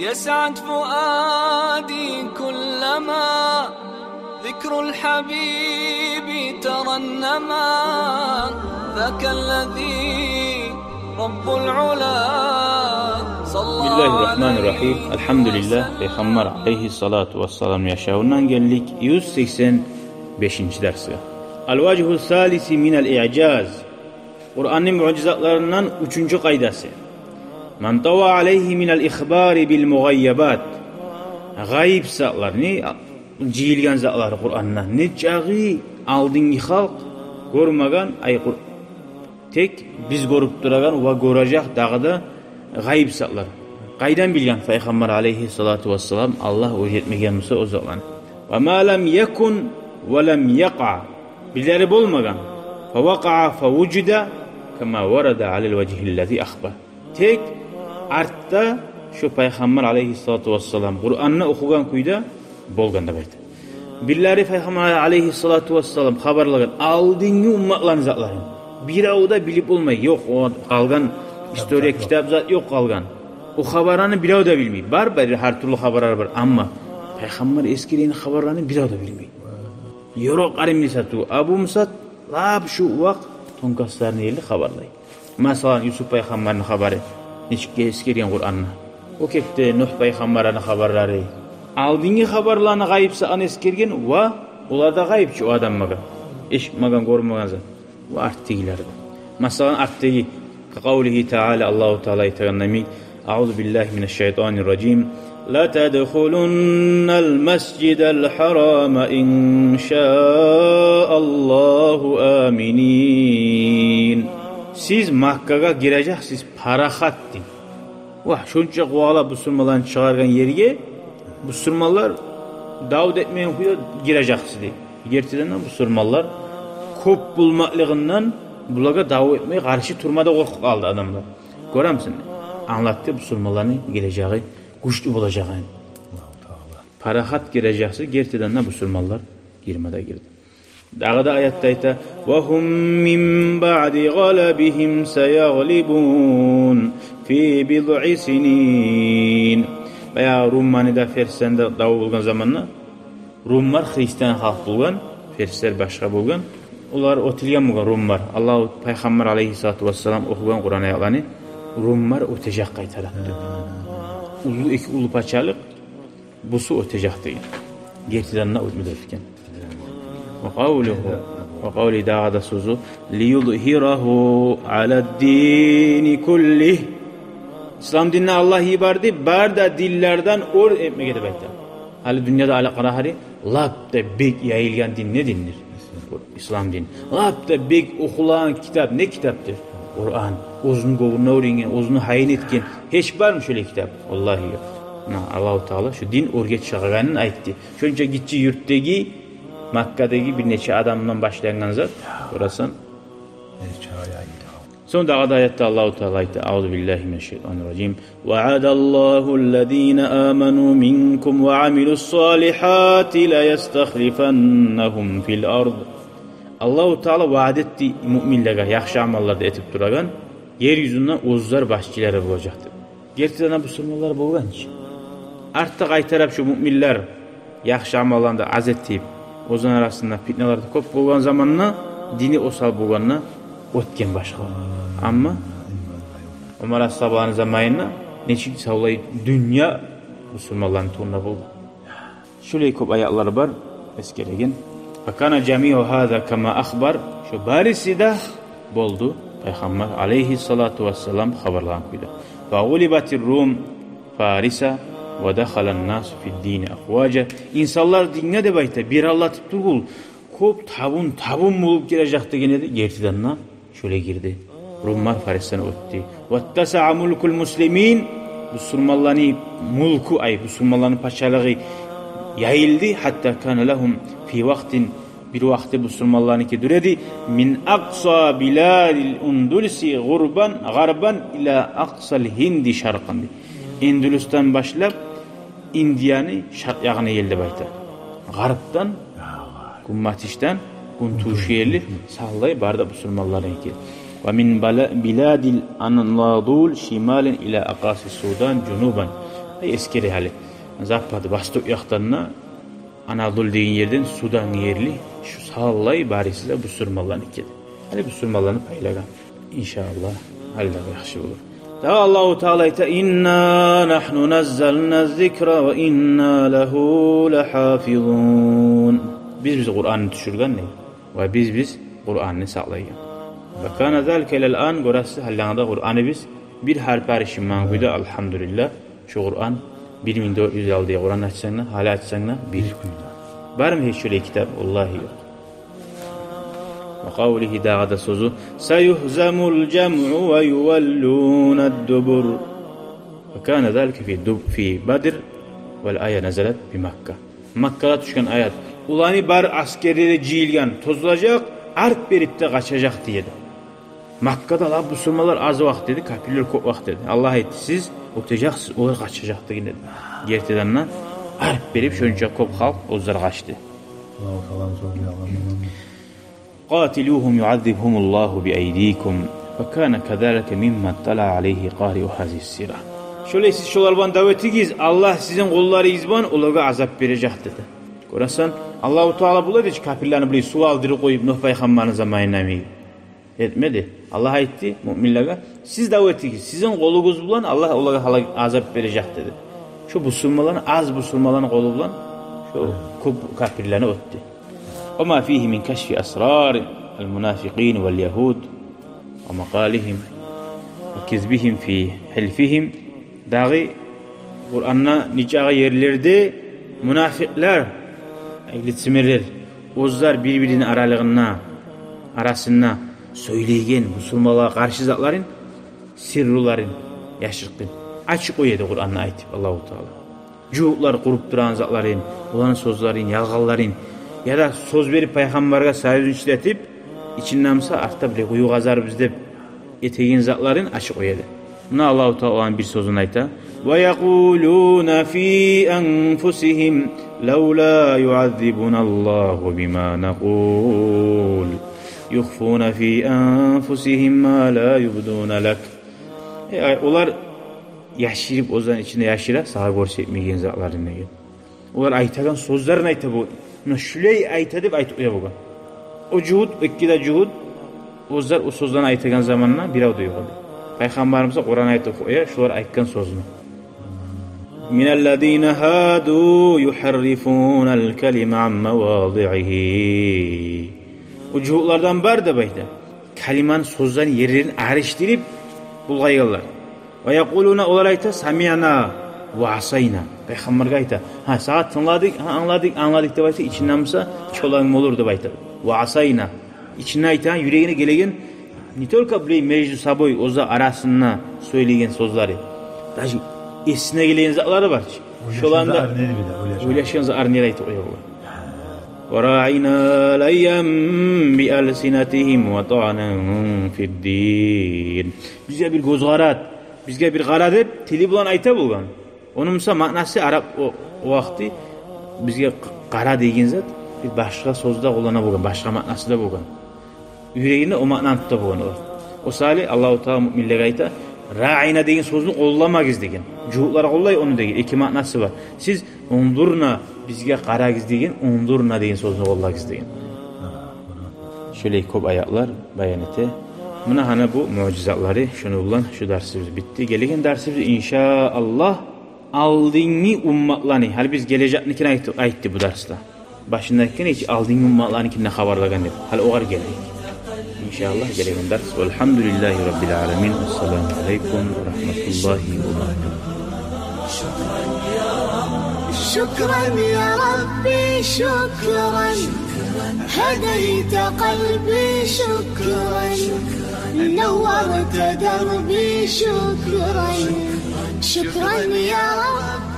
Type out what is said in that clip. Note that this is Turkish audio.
يسعد فؤادي كلما ذكر الحبيب ترنما ذاك الذي رب العلا صلى Bismillahirrahmanirrahim. Elhamdülillah. Peygamber aleyhissalatu vesselam yaşamından geldik. 185. dersi. El-vecihu salisi minel i'caz. Kur'an'ın mucizatlarından 3. kaydası. Men tava aleyhi minel ihbari bil mugayyabat. Gayib zatlar, ne ciyilgen zatlar Kur'an'dan. Ne çağı aldıngi halk görmegen, tek biz görüp duragan ve görecek dağda gayib zatlar. Qaydan bilgen Peygamber aleyhissalatu vesselam Allah öğretmegen olsa o zaman. Ve ma lem yekun ve lem yaqa. Bileri bulmagan. Fe vaka'a fe vucida kema varada alel vecihillezi akhbar. Tek artta şu Peygamber aleyhissalatu vesselam Kur'an'ı okugan kuyda bolganda baydı. Billeri Peygamber aleyhissalatu vesselam haberlagan aldıngi ummatlarını zatların. Bir avda bilip olmay. Yok o kalgan historia kitap zat yok kalgan. O haberlerini bir avda bilmey. Bar her türlü haberler var ama Peygamber eskilerin haberlerini bir avda bilmey. Yorok arimli satu. Abu Musad lab şu vakt tonkaslarını yeldi haberlay. Mesela Yusuf Peygamber'in haberi. Neçikке eskilerin Kur'an'ına. O kekte Nuh Peygamber'in haberleri. Aldıngi haberlerini gayipse an eskergen va olar da gayipçi o adam maga. Eşitmagan görmegen zat. Ve arttigilerdi. Mesela arttigi kavlihi Teala Allahu Teala itaganami Euzu billahi mineşşeytanirracim. La tedhulunnal mescidel harama inşaallahu aminin. Siz Makkaga gireceksiniz parahat din. Vah şunca kuala Müslümanların çıkargan yerge Müslümanlar Davud etmeyen kuya gireceksiniz diye. Gerçekten Müslümanlar köp bulmaklığından bulaga davet etmeye karşı turmada korkup kaldı adamlar. Görür müsün? Anlattı Müslümanların geleceği, güçlü bulacağını. Parahat girecekse gerçekten Müslümanlar girmede girdi. Dağda ayette ayta وَهُمْ مِنْ بَعْدِ غَلَبِهِمْ سَيَغْلِبُونَ فِي بِضْعِ سِنِينَ. Veya Rummanida Fersende davu bulgan zamanla Rumlar Hristiyan halk bulgan, Fersler başka bulgan. Ular otilgan bulgan Rumlar. Allah Peygamber aleyhissalatu vesselam okugan Kur'an ayetlerini Rumlar ötecek kaytarattı. Ulu paçalık busu ötecek değil. Gerçekten ne ötmüdürken. Ve kavli dağda sözü liyudhirahu aladdini kullih. İslam dinine Allah ibardi barda dillerden or etmek edip etti. Hali dünyada ala karahari lab da bek yayılgan din ne dindir? İslam din. Lab da bek okulan kitap ne kitaptır? Kur'an. Uzun govurna öğrengen, uzun hayin etken. Hiç var mı şöyle kitap? Vallahi yok. Allah-u Teala şu din orget çağıranın aytti. Şunca gitçi yurttaki Makka'daki bir neçe adamdan başlayan zat. Orasın. Son dağda ayette Allah-u Teala ayette. Euzu billahi mineşşeytanirracim. Va'adallahu'llezine amenu minkum ve amilussalihati la yastahlifannahum fil ard. Allah-u Teala vaad etti müminlere yaxşı amallarda etip duragan yeryüzünden uzlar başçıları bulacaktı. Gerçekten Müslümanlar bulgan ki. Artık aytarap şu müminler yaxşı amallarında az ettiğip ozan arasında fitnelerde köp bulgan zamanla dini osal bulganına ötken başka. Ama Ömer As-Sabah'ın zamanında neçik savlayı dünya Müslümanların tuğuna buldu. Şöyle köp ayakları var eskeregen. Fakana cemi'u hâzâ kama akhbar. Şu barisi de boldu. Peygamber aleyhissalatu vesselam haberlan kuydu. Fa'ulibatir Rum Farisa ve dekhalan nasu fid dini afvaca. İnsanlar dinine de bayta bir Allah tutturgul. Kop tabun bulup girecekti gene de gerçekten şöyle girdi. Rumlar Faris'ten öttü. Vettasa'a mulkul muslimin. Müslümanların mulku ay Müslümanların paşalığı yayıldı. Hatta kana lahum fi vaktin bir vakti Müslümanların ki düredi min aqsa biladil undulusi garban ila aqsal hindi şarqan. Endülüs'ten başlap Indiyanı şark yağına yeldi bayta. Garptan Kummatiş'ten Kuntuşiyeli sallay barda Müslümanların ki. Ve min biladil anladul şimalen ila aqasi Sudan cunuban. eskeri hali. Zappadı bastık yaktanına Anadolu deyin yerden Sudan yerli şu sallay bari size bu sürmalarını ikedi. Hali bu sürmalarını paylagan. İnşallah halde yaxşı olur. Da Allahu Teala ite inna nahnu nazzalna zikra ve inna lehu lahafizun. Biz Kur'an'ı düşürgen ne? Ve biz Kur'an'ı sağlaygan. Ve kana zalike ilal an gorası hallanda Kur'an'ı biz bir harparişin manguda elhamdülillah. Şu Kur'an 1400 yıl diye Kur'an açsana, hala açsana bir kuyuda. Var mı hiç şöyle kitap? Vallahi yok. Ve kavlihi dağda sözü sayuhzamul cem'u ve yuvellûned dubur. Ve kâne zâlike fi Badr vel aya nezelet bi Makka. Makka'da düşken ayet. Ulani bar askeriyle ciyilgen tozulacak, arp berip de kaçacak diyedi. Makka'da Allah bu sürmalar az vakit dedi, kapiller çok vakit dedi. Allah etti siz oturacaksınız, o kaçacaktı dedi. Gerçekten arp berip şönce çok halk ozlar kaçtı. قاتلوهم يعذبهم الله بأيديكم وكان كذلك مما اطلع عليه قارئ هذه السيرة. Şöyle siz şolarban davetigiz Allah sizin kolları izban olaga azap verecek dedi. Görəsən Allahu Teala buladı ki kafirlərini bir su aldırıb qoyub Nuh peyğəmbərin zamanına mı etmedi. Allah aytdı müminlərə siz davetigiz sizin qolunuz bilan Allah olaga azap verecek dedi. Şu busulmaların az busulmaların qolu bilan şu kafirlərini ötdü. وما فيه من كشف أسرار المنافقين واليهود ومقالهم وكذبهم في حلفهم dağı Kur'an'na nicağı yerlerde münafıklar iletişimler ozlar birbirinin arasına söyleygen musulmalara karşı zatların sirruların yaşırkın açık oydu Kur'an'na aytip Allahu Teala. Cuhutlar kurup duran zatların, olan sözlerin, yalğalların ya da söz verip peygamberge sayı işletip içindense artta bile kuyu gazarız dep eteğin zatların açık oydu. Buna Allahu Teala'nın bir sözünü ayta. Ve yekulûne fî enfusihim levlâ yuazzibunallahu bimâ nekûl. Yukhfûne fî enfusihim mâ lâ yubdûne lek. Onlar yaşayıp ozan içinde yaşayıra sağa görsetmeyen zatların neydi? Onlar aytagan sözlerini ayta bu. Şüley ayta dep aytip uya bugan. O cuhud, ikkide cuhud ozlar o sözlerini aytagan zamanla bir avda yoğaldı. Peygamberimize Kur'an ayeti okuyor, şular aytkan sözünü. Minellezine hadu yuharrifunel kelime an mevadihi. O cuhudlardan bar da bayda. Kelimanın sözlerini yerlerini ayrıştırıp bulgayırlar. Ve yekuluna olar ayta sami'na ve asayna. Peygamberge ayta. Ha saat anladık da bayta içinden misa çolan olur da bayta. Ve asayna. İçinden ayta yüreğine gelegen ne только bile meclis saboy oza arasında söyleyen sözleri. Daşı esine gelen zatları var. Şolanda öyle arniyel aytı oyuyor. Ve ra'ina layyam bi alsinatihim ve ta'nan fi'd-din. Bizge bir gözgarat, bizge bir garat hep tili bulan ayta bulgan. Onun mesela manası Arap o vakti bizge qara degen zat bir başka sözde kullana bulgan, başka manası da bulgan. Yüreğinde o ma'nan tuta bulgan o. O salih Allahu Teala müminlere ayta ra'ina degen sözünü qollamak degen. Cuhutlara qollay onu degen. İki manası var. Siz undurna bizge qaragiz degen, undurna degen sözünü qollagiz degen. Şöyle köp ayatlar bayan ete. Buna hana bu mucizatları şunu bilan şu dersimiz bitti. Gelegen dersimiz inşallah aldığını ummatlarını. Hal biz geleceknikini aytdı bu derste. Başındakine hiç aldığın ummatlarınkine haberlagan dep. Hal oğar geldik. İnşallah gelegen ders. Velhamdülillahi Rabbil alemin. Esselamu aleyküm ve rahmetullahi ve berekatuhu. شكرا يا ربي شكرا هديت قلبي شكرا نورت دربي شكرا شكرا يا رب